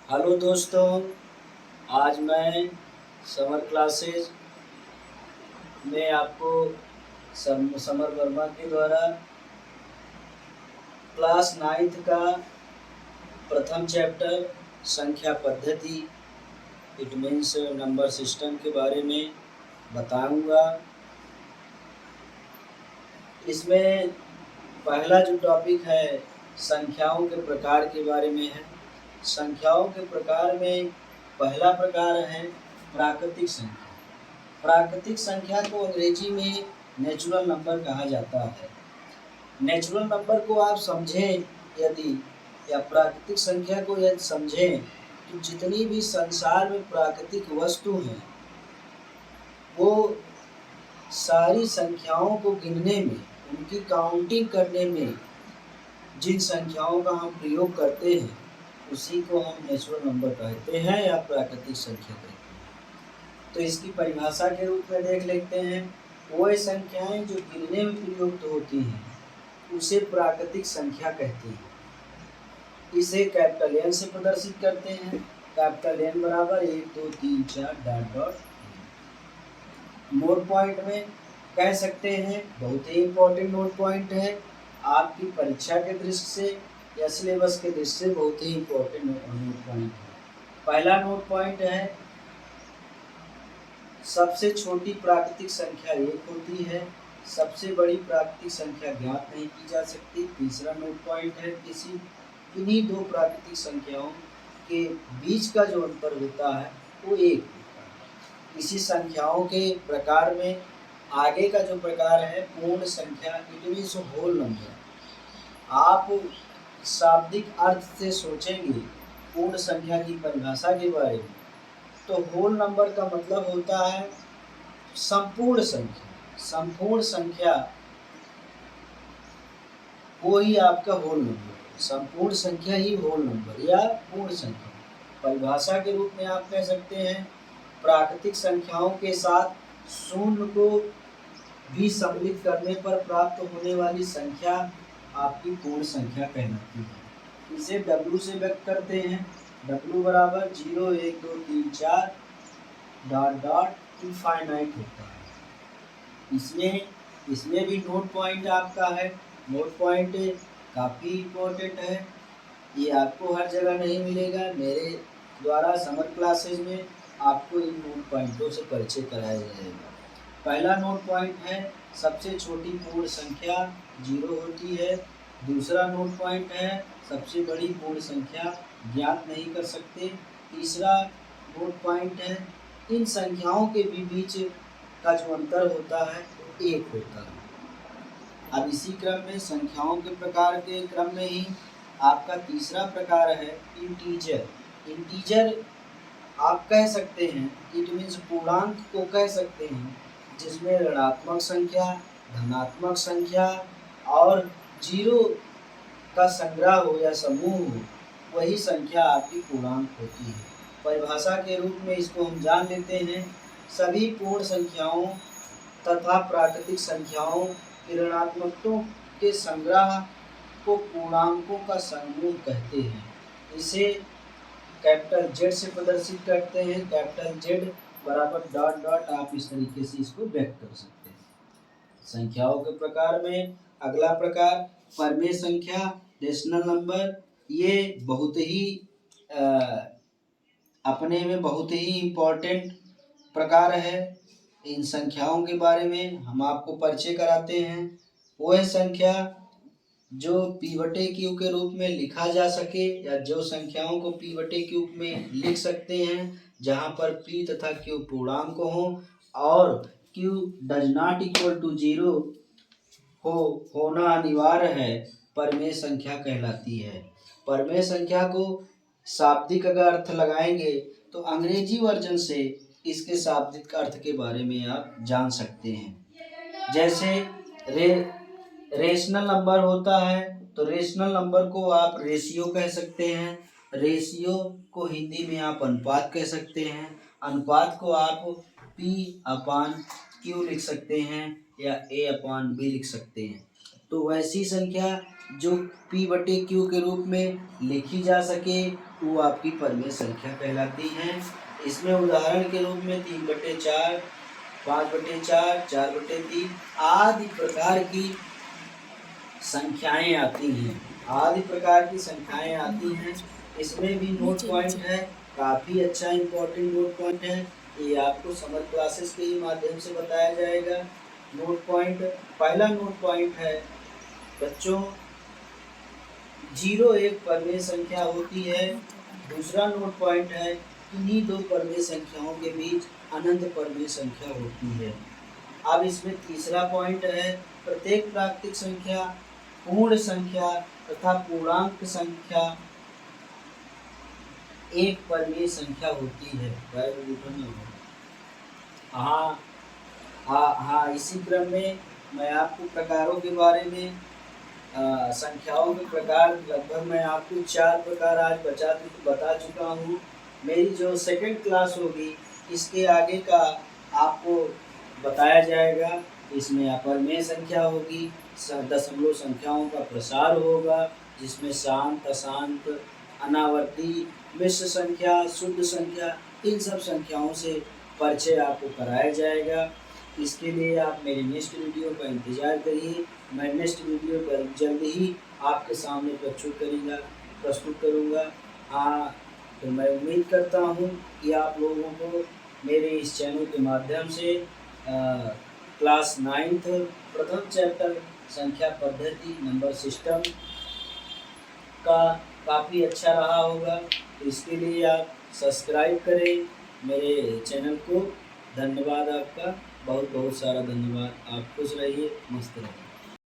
Hello दोस्तों, आज मैं समर क्लासेज में आपको समर वर्मा के द्वारा क्लास 9th का प्रथम चैप्टर संख्या पद्धति इट मीन्स नंबर सिस्टम के बारे में बताऊंगा। इसमें पहला जो टॉपिक है संख्याओं के प्रकार के बारे में है। संख्याओं के प्रकार में पहला प्रकार है प्राकृतिक संख्या। प्राकृतिक संख्या को अंग्रेजी में नेचुरल नंबर कहा जाता है। नेचुरल नंबर को आप समझें यदि या प्राकृतिक संख्या को यदि समझें तो जितनी भी संसार में प्राकृतिक वस्तु हैं वो सारी संख्याओं को गिनने में, उनकी काउंटिंग करने में जिन संख्याओं का हम प्रयोग करते हैं उसी को हम नेचुरल नंबर कहते हैं या प्राकृतिक संख्या कहते हैं। तो इसकी परिभाषा के रूप में देख लेते हैं। वो संख्याएं जो गिनने में प्रयुक्त होती हैं उसे प्राकृतिक संख्या कहते हैं। इसे कैपिटल एन से प्रदर्शित करते हैं। कैपिटल एन बराबर 1 2 3 4 डॉट डॉट। नोट पॉइंट में कह सकते हैं, बहुत ही इम्पोर्टेंट नोट पॉइंट है। आपकी परीक्षा के दृष्टि से या सिलेबस के दृष्टि से बहुत ही इम्पोर्टेंट नोट पॉइंट है। पहला नोट पॉइंट है सबसे छोटी प्राकृतिक संख्या 1 होती है, सबसे बड़ी प्राकृतिक संख्या ज्ञात नहीं की जा सकती। तीसरा नोट पॉइंट है किन्हीं दो प्राकृतिक संख्याओं के बीच का जो अंतर होता है वो 1 होता है। इसी संख्याओं के प्रकार में आगे का जो प्रकार है पूर्ण संख्या, इट मीन्स होल नंबर। आप शाब्दिक अर्थ से सोचेंगे पूर्ण संख्या की परिभाषा के बारे में तो होल नंबर का मतलब होता है संपूर्ण संख्या। संपूर्ण संख्या वो ही आपका होल नंबर, संपूर्ण संख्या ही होल नंबर या पूर्ण संख्या। परिभाषा के रूप में आप कह सकते हैं प्राकृतिक संख्याओं के साथ शून्य को भी सम्मिलित करने पर प्राप्त होने वाली संख्या आपकी पूर्ण संख्या कहलाती है। इसे W से व्यक्त करते हैं। W बराबर 0 1 2 3 4 डॉट डॉट इनफाइनाइट होता है। इसमें भी नोट पॉइंट आपका है। नोट पॉइंट काफ़ी इम्पोर्टेंट है, ये आपको हर जगह नहीं मिलेगा। मेरे द्वारा समर क्लासेज में आपको इन नोट पॉइंटों से परिचय कराया जाएगा। पहला नोट पॉइंट है सबसे छोटी पूर्ण संख्या 0 होती है। दूसरा नोट पॉइंट है सबसे बड़ी पूर्ण संख्या ज्ञात नहीं कर सकते। तीसरा नोट पॉइंट है इन संख्याओं के बीच का जो अंतर होता है वो 1 होता है। अब इसी क्रम में संख्याओं के प्रकार के क्रम में ही आपका तीसरा प्रकार है इंटीजर। इंटीजर आप कह सकते हैं, इट मीन्स पूर्णांक को कह सकते हैं जिसमें ऋणात्मक संख्या, धनात्मक संख्या और 0 का संग्रह हो या समूह हो, वही संख्या आपकी पूर्णांक होती है। परिभाषा के रूप में इसको हम जान लेते हैं, सभी पूर्ण संख्याओं तथा प्राकृतिक संख्याओं के ऋणात्मकों के संग्रह को पूर्णांकों का समूह कहते हैं। इसे कैपिटल Z से प्रदर्शित करते हैं। कैपिटल Z बराबर डॉट डॉट। आप इस तरीके से इसको व्यक्त कर सकते हैं। संख्याओं के प्रकार में अगला प्रकार परमेय संख्या, रेशनल नंबर। ये बहुत ही अपने में बहुत ही इम्पोर्टेंट प्रकार है। इन संख्याओं के बारे में हम आपको परिचय कराते हैं। वह संख्या जो P/Q के रूप में लिखा जा सके या जो संख्याओं को P/Q में लिख सकते हैं जहां पर P तथा Q पूर्णांक हो और Q does not equal to 0 होना अनिवार्य है, परमेय संख्या कहलाती है। परमेय संख्या को शाब्दिक अगर अर्थ लगाएंगे तो अंग्रेजी वर्जन से इसके शाब्दिक अर्थ के बारे में आप जान सकते हैं। जैसे रेशनल नंबर होता है तो रेशनल नंबर को आप रेशियो कह सकते हैं। रेशियो को हिंदी में आप अनुपात कह सकते हैं। अनुपात को आप P/Q लिख सकते हैं या A/B लिख सकते हैं। तो वैसी संख्या जो P/Q के रूप में लिखी जा सके वो आपकी परिमेय संख्या कहलाती है। इसमें उदाहरण के रूप में 3/4, 5/4, 4/3 आदि प्रकार की संख्याएं आती हैं। आदि प्रकार की संख्याएं आती हैं। इसमें भी नोट पॉइंट है, काफ़ी अच्छा इम्पोर्टेंट नोट पॉइंट है। ये आपको समर क्लासेस के ही माध्यम से बताया जाएगा। नोट पॉइंट, पहला नोट पॉइंट है बच्चों 0 एक परिमेय संख्या होती है। दूसरा नोट पॉइंट है इन्हीं दो परिमेय संख्याओं के बीच अनंत परिमेय संख्या होती है। अब इसमें तीसरा पॉइंट है प्रत्येक प्राकृतिक संख्या, पूर्ण संख्या तथा पूर्णांक संख्या एक परिमेय संख्या होती है। हाँ हाँ हाँ, इसी क्रम में मैं आपको प्रकारों के बारे में संख्याओं के प्रकार लगभग मैं आपको 4 प्रकार आज बता चुका हूँ। मेरी जो सेकंड क्लास होगी इसके आगे का आपको बताया जाएगा। इसमें अपरिमेय संख्या होगी, दशमलव संख्याओं का प्रसार होगा जिसमें शांत, अशांत, अनावर्ती, मिश्र संख्या, शुद्ध संख्या, इन सब संख्याओं से परिचय आपको कराया जाएगा। इसके लिए आप मेरी नेक्स्ट वीडियो का इंतज़ार करिए। मैं नेक्स्ट वीडियो पर जल्द ही आपके सामने प्रस्तुत करूँगा। हाँ, तो मैं उम्मीद करता हूँ कि आप लोगों को मेरे इस चैनल के माध्यम से क्लास 9th प्रथम चैप्टर संख्या पद्धति नंबर सिस्टम का काफ़ी अच्छा रहा होगा। इसके लिए आप सब्सक्राइब करें मेरे चैनल को। धन्यवाद आपका, बहुत बहुत सारा धन्यवाद। आप खुश रहिए, मस्त रहिए।